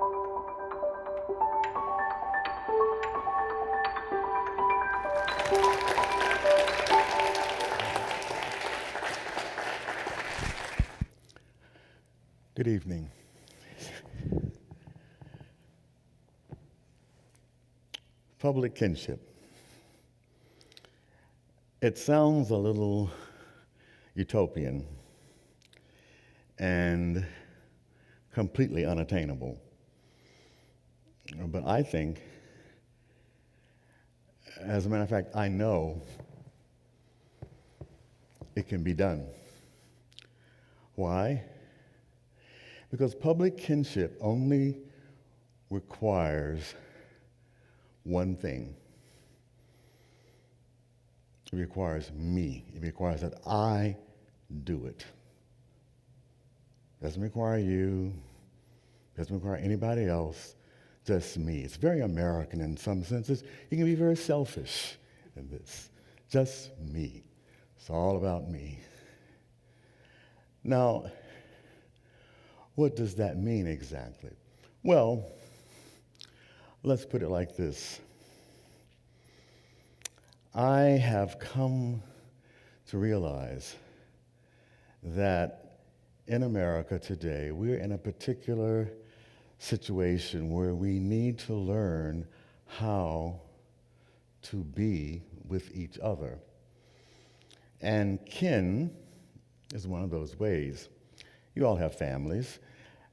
Good evening. Public kinship. It sounds a little utopian and completely unattainable. But I think, as a matter of fact, I know it can be done. Why? Because public kinship only requires one thing. It requires me. It requires that I do it. Doesn't require you, doesn't require anybody else, just me. It's very American in some senses. You can be very selfish in this. Just me. It's all about me. Now, what does that mean exactly? Well, let's put it like this. I have come to realize that in America today, we're in a particular situation where we need to learn how to be with each other. And kin is one of those ways. You all have families,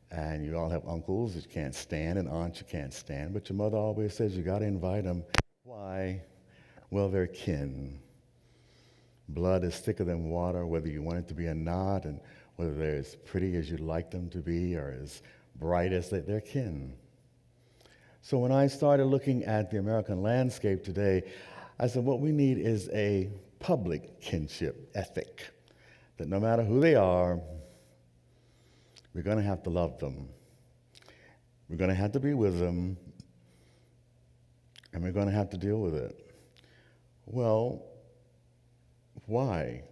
and you all have uncles that you can't stand and aunts you can't stand, but your mother always says you got to invite them. Why? Well, they're kin. Blood is thicker than water, whether you want it to be or not, and whether they're as pretty as you'd like them to be or as bright as they're kin. So when I started looking at the American landscape today, I said what we need is a public kinship ethic, that no matter who they are, we're going to have to love them. We're going to have to be with them, and we're going to have to deal with it. Well, why?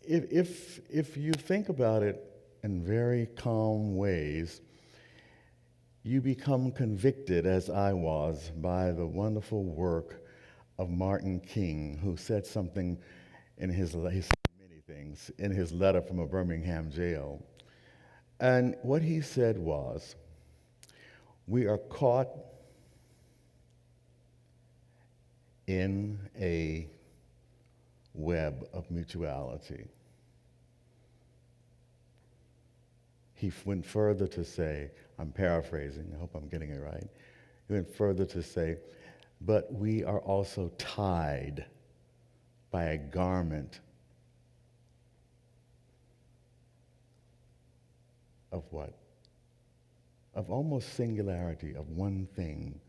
If you think about it in very calm ways, you become convicted, as I was, by the wonderful work of Martin King, who said something in he said many things in his letter from a Birmingham jail. And what he said was, we are caught in a web of mutuality. He went further to say, I'm paraphrasing, I hope I'm getting it right. He went further to say, but we are also tied by a garment of what? Of almost singularity, of one thing.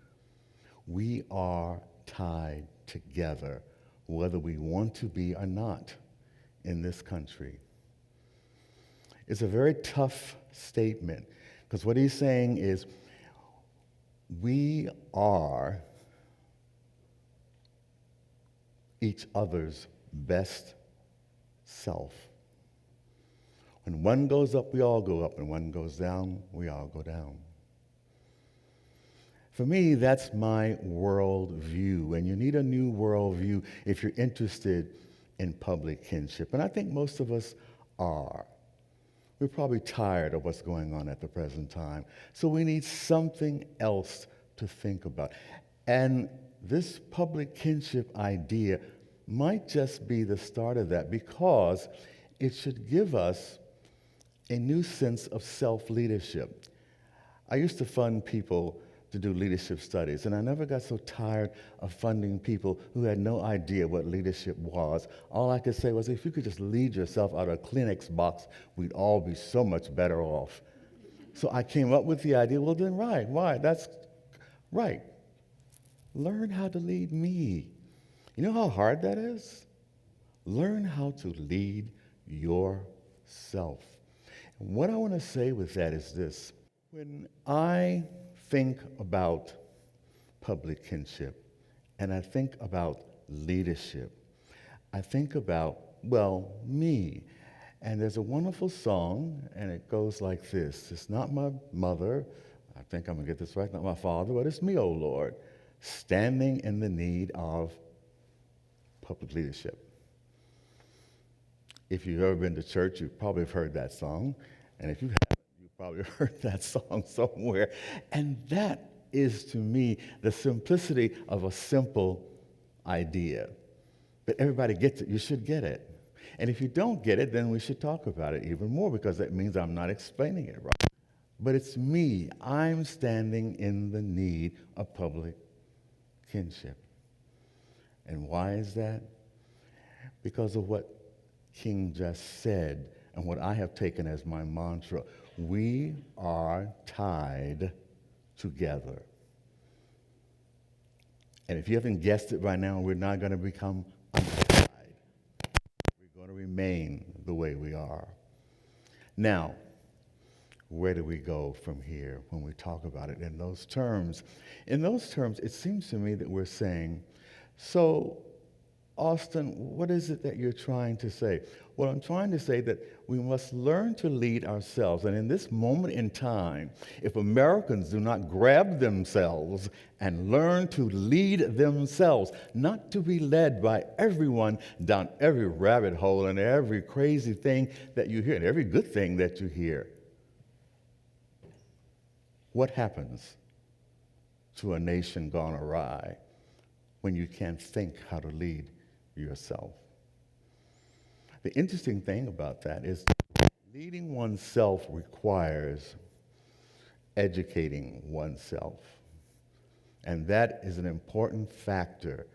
We are tied together, whether we want to be or not, in this country. It's a very tough statement, because what he's saying is, we are each other's best self. When one goes up, we all go up. When one goes down, we all go down. For me, that's my world view, and you need a new world view if you're interested in public kinship, and I think most of us are. We're probably tired of what's going on at the present time, so we need something else to think about. And this public kinship idea might just be the start of that, because it should give us a new sense of self-leadership. I used to fund people to do leadership studies, and I never got so tired of funding people who had no idea what leadership was. All I could say was, if you could just lead yourself out of a Kleenex box, we'd all be so much better off. So I came up with the idea, well then right, why? That's right. Learn how to lead me. You know how hard that is? Learn how to lead yourself. And what I want to say with that is this. When I think about public kinship and I think about leadership, I think about, well, me. And there's a wonderful song, and it goes like this. It's not my mother, I think I'm going to get this right, not my Father, but it's me, O Lord, standing in the need of public leadership. If you've ever been to church, you probably have heard that song. And if you haven't, you probably heard that song somewhere. And that is, to me, the simplicity of a simple idea. But everybody gets it. You should get it. And if you don't get it, then we should talk about it even more, because that means I'm not explaining it right. But it's me. I'm standing in the need of public kinship. And why is that? Because of what King just said and what I have taken as my mantra. We are tied together. And if you haven't guessed it by now, we're not going to become untied. We're going to remain the way we are. Now, where do we go from here when we talk about it in those terms? In those terms, it seems to me that we're saying, so, Austin, what is it that you're trying to say? Well, I'm trying to say that we must learn to lead ourselves. And in this moment in time, if Americans do not grab themselves and learn to lead themselves, not to be led by everyone down every rabbit hole and every crazy thing that you hear and every good thing that you hear, what happens to a nation gone awry when you can't think how to lead yourself? The interesting thing about that is leading oneself requires educating oneself. And that is an important factor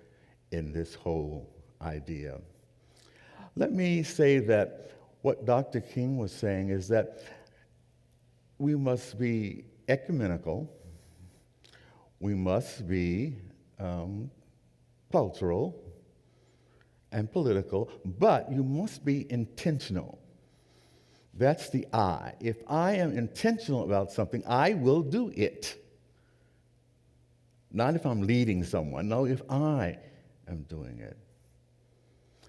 in this whole idea. Let me say that what Dr. King was saying is that we must be ecumenical, we must be cultural and political, but you must be intentional. That's the I. If I am intentional about something, I will do it. Not if I'm leading someone. No, if I am doing it.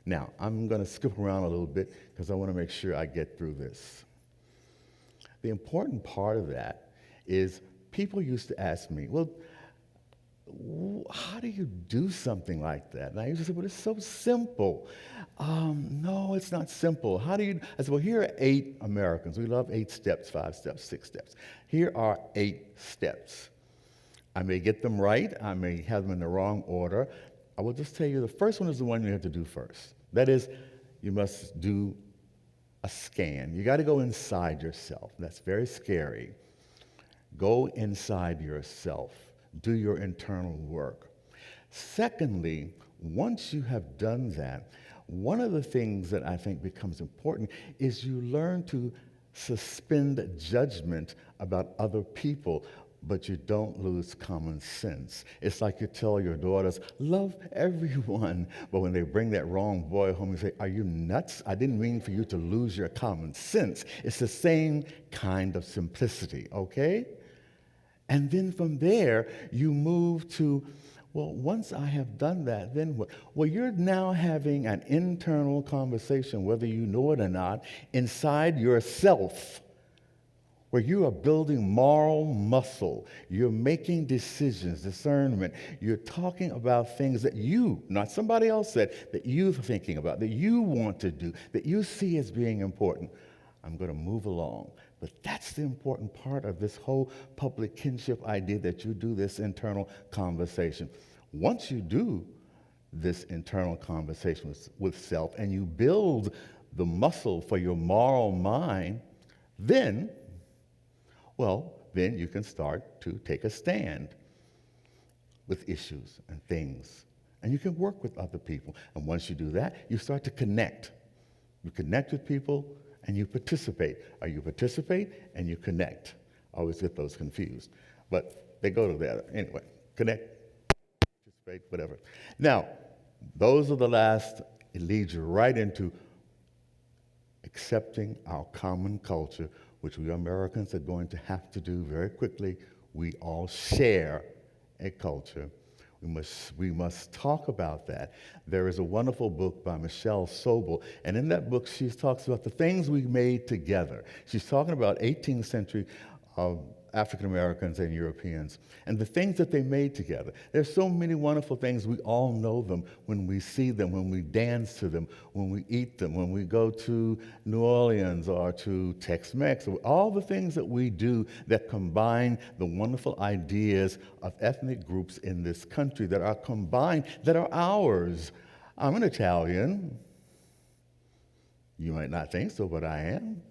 Now, I'm going to skip around a little bit because I want to make sure I get through this. The important part of that is people used to ask me, well, how do you do something like that? And I used to say, well, it's so simple. No, it's not simple. How do you? I said, well, here are 8 Americans. We love 8 steps, 5 steps, 6 steps. Here are 8 steps. I may get them right. I may have them in the wrong order. I will just tell you the first one is the one you have to do first. That is, you must do a scan. You got to go inside yourself. That's very scary. Go inside yourself. Do your internal work. Secondly, once you have done that, one of the things that I think becomes important is you learn to suspend judgment about other people, but you don't lose common sense. It's like you tell your daughters, love everyone, but when they bring that wrong boy home, you say, are you nuts? I didn't mean for you to lose your common sense. It's the same kind of simplicity, okay? And then from there, you move to, well, once I have done that, then what? Well, you're now having an internal conversation, whether you know it or not, inside yourself, where you are building moral muscle. You're making decisions, discernment. You're talking about things that you, not somebody else said, that you're thinking about, that you want to do, that you see as being important. I'm going to move along. But that's the important part of this whole public kinship idea, that you do this internal conversation. Once you do this internal conversation with self and you build the muscle for your moral mind, then you can start to take a stand with issues and things. And you can work with other people. And once you do that, you start to connect. You connect with people and you participate. Or you participate and you connect. I always get those confused. But they go together. Anyway, connect, participate, whatever. Now, those are the last. It leads you right into accepting our common culture, which we Americans are going to have to do very quickly. We all share a culture. We must talk about that. There is a wonderful book by Michelle Sobel, and in that book she talks about the things we made together. She's talking about 18th century African Americans and Europeans, and the things that they made together. There's so many wonderful things. We all know them when we see them, when we dance to them, when we eat them, when we go to New Orleans or to Tex-Mex, all the things that we do that combine the wonderful ideas of ethnic groups in this country that are combined, that are ours. I'm an Italian. You might not think so, but I am.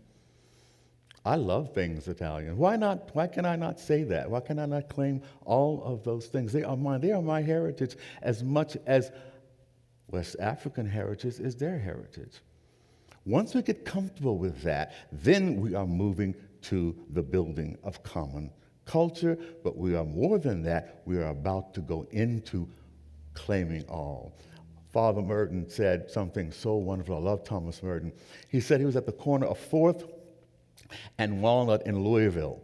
I love things Italian. Why not? Why can I not say that? Why can I not claim all of those things? They are mine. They are my heritage as much as West African heritage is their heritage. Once we get comfortable with that, then we are moving to the building of common culture, but we are more than that. We are about to go into claiming all. Father Merton said something so wonderful. I love Thomas Merton. He said he was at the corner of 4th and Walnut in Louisville.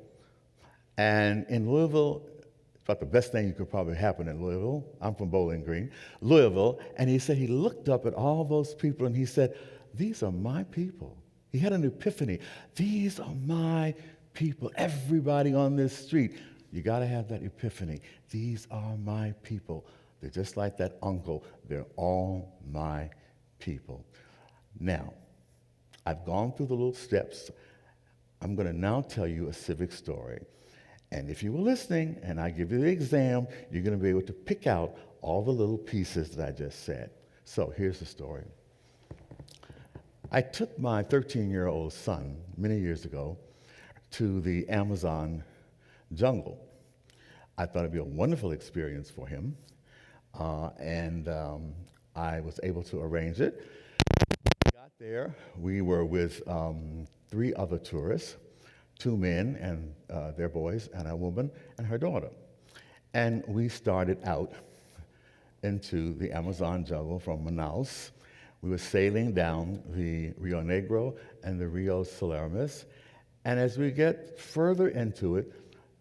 And in Louisville, it's about the best thing you could probably happen in Louisville. I'm from Bowling Green, Louisville. And he said he looked up at all those people and he said, these are my people. He had an epiphany. These are my people. Everybody on this street, you got to have that epiphany. These are my people. They're just like that uncle. They're all my people. Now, I've gone through the little steps. I'm going to now tell you a civic story. And if you were listening and I give you the exam, you're going to be able to pick out all the little pieces that I just said. So here's the story. I took my 13-year-old son many years ago to the Amazon jungle. I thought it'd be a wonderful experience for him, and I was able to arrange it. We got there. We were with 3 other tourists, 2 men and their boys, and a woman and her daughter. And we started out into the Amazon jungle from Manaus. We were sailing down the Rio Negro and the Rio Salaramis. And as we get further into it,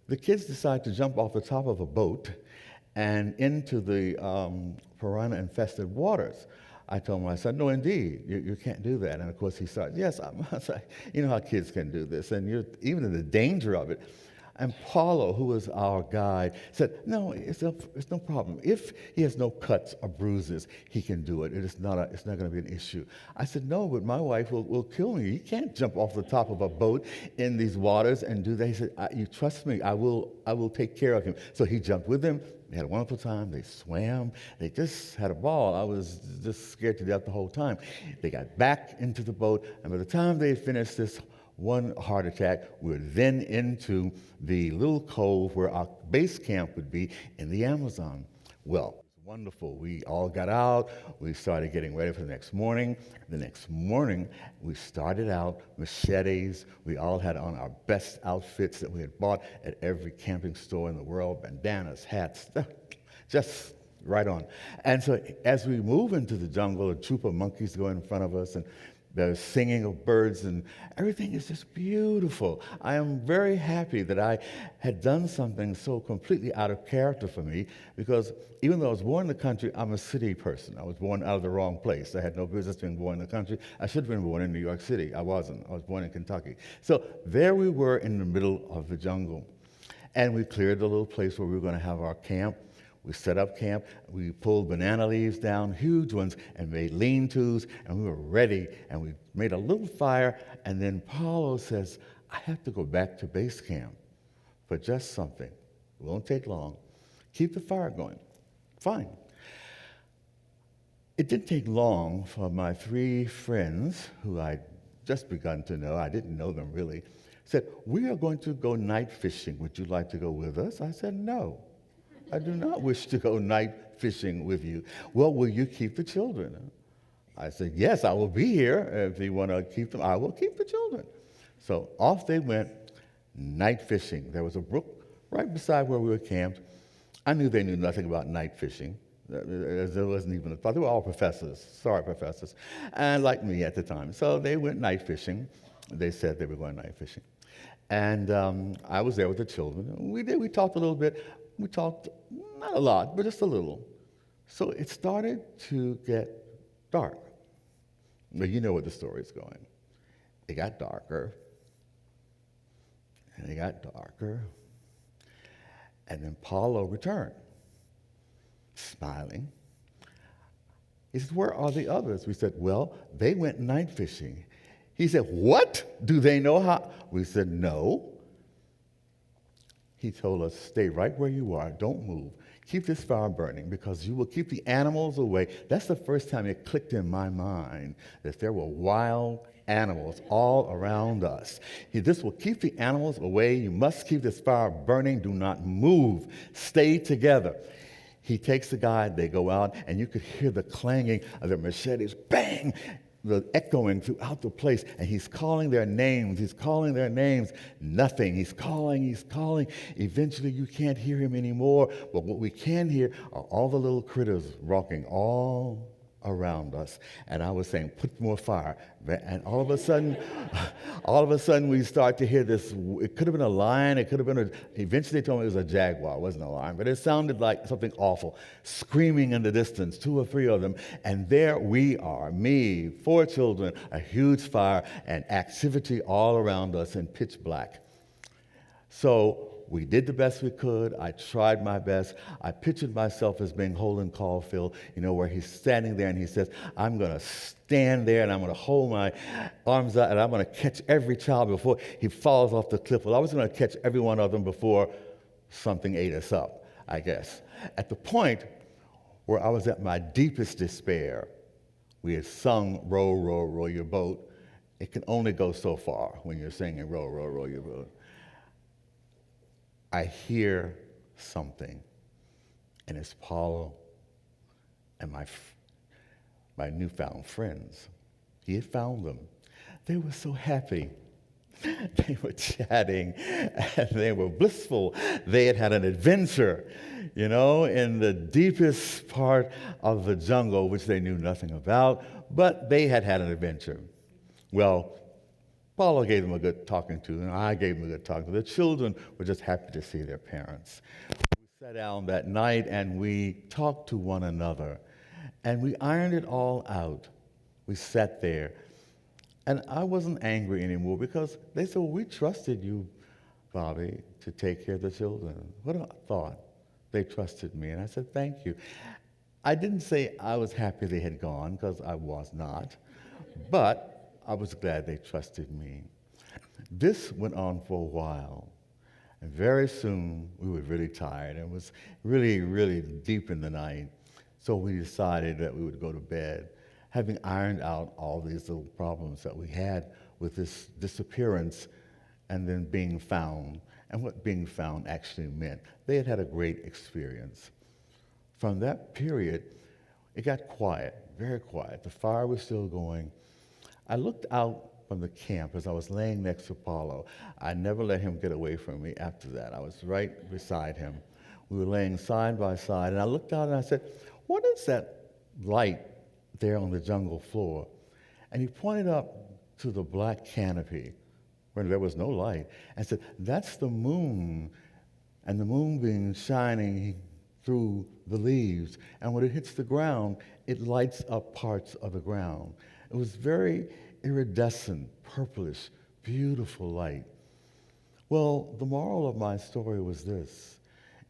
the kids decide to jump off the top of a boat and into the piranha-infested waters. I told my son, no, indeed, you can't do that. And of course he started, yes, you know how kids can do this, and you're even in the danger of it. And Paulo, who was our guide, said, no, it's no problem. If he has no cuts or bruises, he can do it. It's not going to be an issue. I said, no, but my wife will kill me. You can't jump off the top of a boat in these waters and do that. He said, you trust me, I will take care of him. So he jumped with him. They had a wonderful time. They swam. They just had a ball. I was just scared to death the whole time. They got back into the boat, and by the time they finished this one heart attack, we were then into the little cove where our base camp would be in the Amazon. Well, it was wonderful. We all got out. We started getting ready for the next morning. The next morning, we started out machetes. We all had on our best outfits that we had bought at every camping store in the world, bandanas, hats, just right on. And so as we move into the jungle, a troop of monkeys go in front of us, and there's singing of birds, and everything is just beautiful. I am very happy that I had done something so completely out of character for me, because even though I was born in the country, I'm a city person. I was born out of the wrong place. I had no business being born in the country. I should have been born in New York City. I wasn't. I was born in Kentucky. So there we were in the middle of the jungle. And we cleared the little place where we were going to have our camp. We set up camp, we pulled banana leaves down, huge ones, and made lean-tos, and we were ready, and we made a little fire, and then Paulo says, I have to go back to base camp for just something. It won't take long. Keep the fire going. Fine. It didn't take long for my 3 friends, who I'd just begun to know, I didn't know them really, said, we are going to go night fishing. Would you like to go with us? I said, no. I do not wish to go night fishing with you. Well, will you keep the children? I said, yes, I will be here. If you want to keep them, I will keep the children. So off they went, night fishing. There was a brook right beside where we were camped. I knew they knew nothing about night fishing. There wasn't even a thought. They were all professors, sorry professors, and like me at the time. So they went night fishing. They said they were going night fishing. And I was there with the children. We talked a little bit. We talked, not a lot, but just a little. So it started to get dark. Well, you know where the story's going. It got darker, and it got darker, And then Paulo returned, smiling. He said, where are the others? We said, well, they went night fishing. He said, what? Do they know how? We said, no. He told us, stay right where you are. Don't move. Keep this fire burning because you will keep the animals away. That's the first time it clicked in my mind that there were wild animals all around us. This will keep the animals away. You must keep this fire burning. Do not move. Stay together. He takes the guide. They go out, and you could hear the clanging of their machetes. Bang! The echoing throughout the place, and he's calling their names. He's calling their names. Nothing. He's calling. He's calling. Eventually, you can't hear him anymore. But what we can hear are all the little critters rocking all around us. And I was saying, put more fire. And all of a sudden, we start to hear this. It could have been a lion. It could have been eventually they told me it was a jaguar. It wasn't a lion, but it sounded like something awful, screaming in the distance, 2 or 3 of them. And there we are, me, 4 children, a huge fire, and activity all around us in pitch black. So we did the best we could. I tried my best. I pictured myself as being Holden Caulfield, where he's standing there and he says, I'm going to stand there and I'm going to hold my arms out and I'm going to catch every child before he falls off the cliff. Well, I was going to catch every one of them before something ate us up, I guess. At the point where I was at my deepest despair, we had sung Row, Row, Row Your Boat. It can only go so far when you're singing Row, Row, Row Your Boat. I hear something, and it's Paulo and my newfound friends. He had found them. They were so happy. They were chatting, and they were blissful. They had had an adventure, in the deepest part of the jungle, which they knew nothing about, but they had had an adventure. Well, Paulo gave them a good talking to, and I gave them a good talking to. The children were just happy to see their parents. We sat down that night, and we talked to one another, and we ironed it all out. We sat there, and I wasn't angry anymore because they said, well, we trusted you, Bobby, to take care of the children. What a thought. They trusted me, and I said, thank you. I didn't say I was happy they had gone, because I was not, but I was glad they trusted me. This went on for a while, and very soon we were really tired, and it was really, really deep in the night, so we decided that we would go to bed, having ironed out all these little problems that we had with this disappearance and then being found, and what being found actually meant. They had had a great experience. From that period, it got quiet, very quiet. The fire was still going. I looked out from the camp as I was laying next to Paulo. I never let him get away from me after that. I was right beside him. We were laying side by side, and I looked out and I said, what is that light there on the jungle floor? And he pointed up to the black canopy where there was no light and said, that's the moon, and the moonbeam shining through the leaves, and when it hits the ground, it lights up parts of the ground. It was very iridescent, purplish, beautiful light. Well, the moral of my story was this.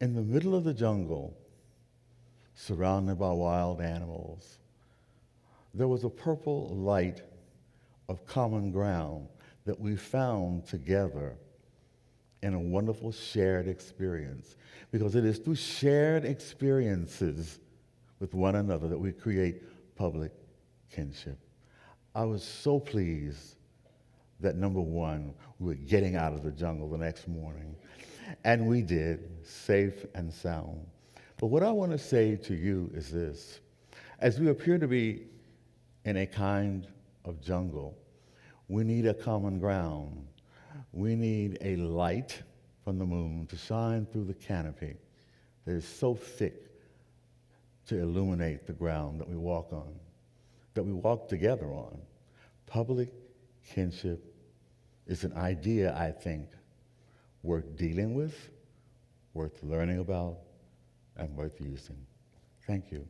In the middle of the jungle, surrounded by wild animals, there was a purple light of common ground that we found together in a wonderful shared experience. Because it is through shared experiences with one another that we create public kinship. I was so pleased that, number one, we were getting out of the jungle the next morning. And we did, safe and sound. But what I want to say to you is this. As we appear to be in a kind of jungle, we need a common ground. We need a light from the moon to shine through the canopy that is so thick to illuminate the ground that we walk on, that we walk together on. Public kinship is an idea, I think, worth dealing with, worth learning about, and worth using. Thank you.